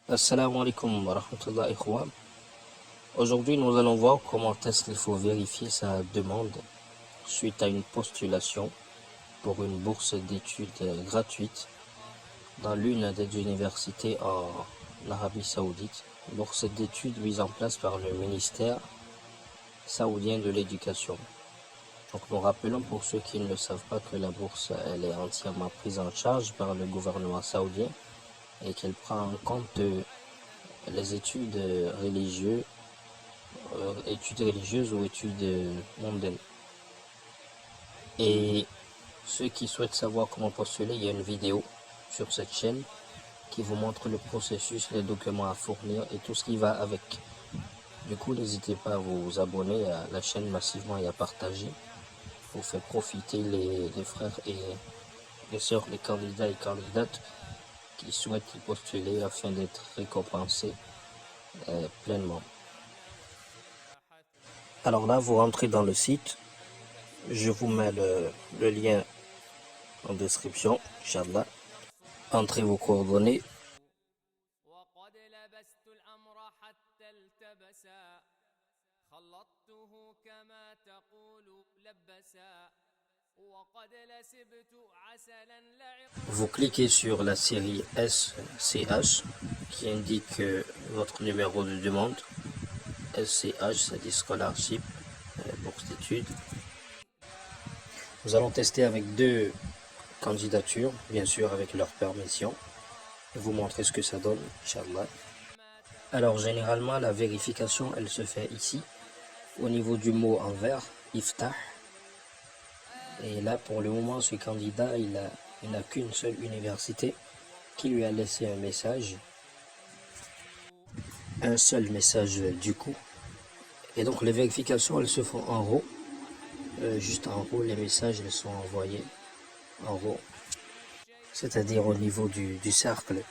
Assalamu alaikum wa rahmatullahi ikhwan. Aujourd'hui, nous allons voir comment est-ce qu'il faut vérifier sa demande suite à une postulation pour une bourse d'études gratuite dans l'une des universités en Arabie Saoudite. Bourse d'études mise en place par le ministère saoudien de l'éducation. Donc nous rappelons pour ceux qui ne le savent pas que la bourse elle est entièrement prise en charge par le gouvernement saoudien et qu'elle prend en compte les études religieuses ou études mondaines. Et ceux qui souhaitent savoir comment postuler, il y a une vidéo sur cette chaîne qui vous montre le processus, les documents à fournir et tout ce qui va avec. Du coup, n'hésitez pas à vous abonner à la chaîne massivement et à partager pour faire profiter les frères et les sœurs, les candidats et candidates qui souhaitent y postuler afin d'être récompensés pleinement. Alors là, vous rentrez dans le site. Je vous mets le lien en description, Inch'Allah. Entrez vos coordonnées. Vous cliquez sur la série SCH qui indique votre numéro de demande. SCH, c'est dit Scholarship, bourse d'études. Nous allons tester avec deux candidatures, bien sûr avec leur permission, et vous montrer ce que ça donne, Inch'Allah. Alors généralement la vérification elle se fait ici, au niveau du mot en vert, Iftah. Et là pour le moment ce candidat il n'a qu'une seule université qui lui a laissé un message. Un seul message du coup. Et donc les vérifications elles se font en haut. Juste en haut, les messages ils sont envoyés en haut, c'est-à-dire au niveau du cercle.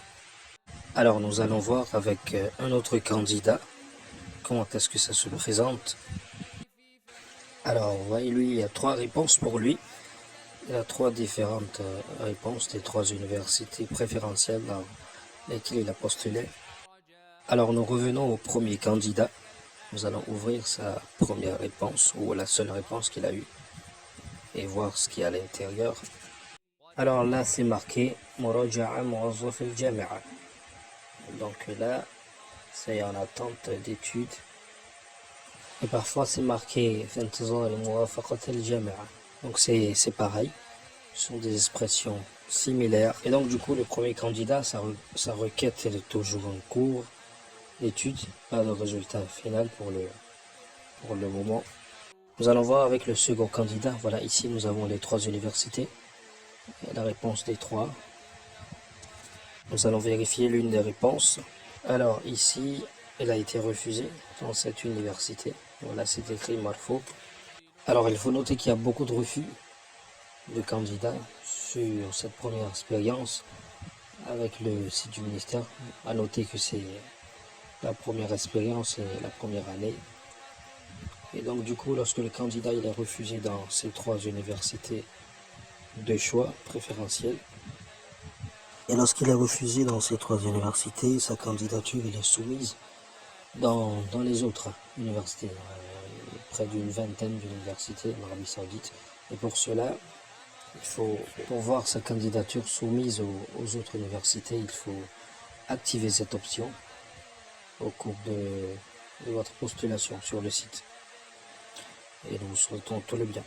Alors nous allons voir avec un autre candidat comment est-ce que ça se présente. Alors vous voyez, lui il y a trois réponses pour lui. Il y a trois différentes réponses des trois universités préférentielles dans lesquelles il a postulé. Alors nous revenons au premier candidat. Nous allons ouvrir sa première réponse ou la seule réponse qu'il a eue et voir ce qu'il y a à l'intérieur. Alors là c'est marqué Muraja'a Muwazzaf al-Jami'a. Donc là c'est en attente d'études. Et parfois c'est marqué Fintizar Muwafaqat al-Jami'a. Donc c'est pareil. Ce sont des expressions similaires. Et donc du coup le premier candidat, sa requête est toujours en cours d'études, pas de résultat final pour le moment. Nous allons voir avec le second candidat. Voilà, ici nous avons les trois universités. La réponse des trois. Nous allons vérifier l'une des réponses. Alors ici, elle a été refusée dans cette université. Voilà, c'est écrit Marfouk. Alors il faut noter qu'il y a beaucoup de refus de candidats sur cette première expérience avec le site du ministère. À noter que c'est la première expérience et la première année. Et donc du coup, lorsque le candidat il est refusé dans ces trois universités de choix préférentiels, et lorsqu'il est refusé dans ces trois universités, sa candidature il est soumise dans les autres universités, près d'une vingtaine d'universités en Arabie Saoudite. Et pour cela, pour voir sa candidature soumise aux autres universités, il faut activer cette option au cours de votre postulation sur le site. Et nous vous souhaitons tout le bien.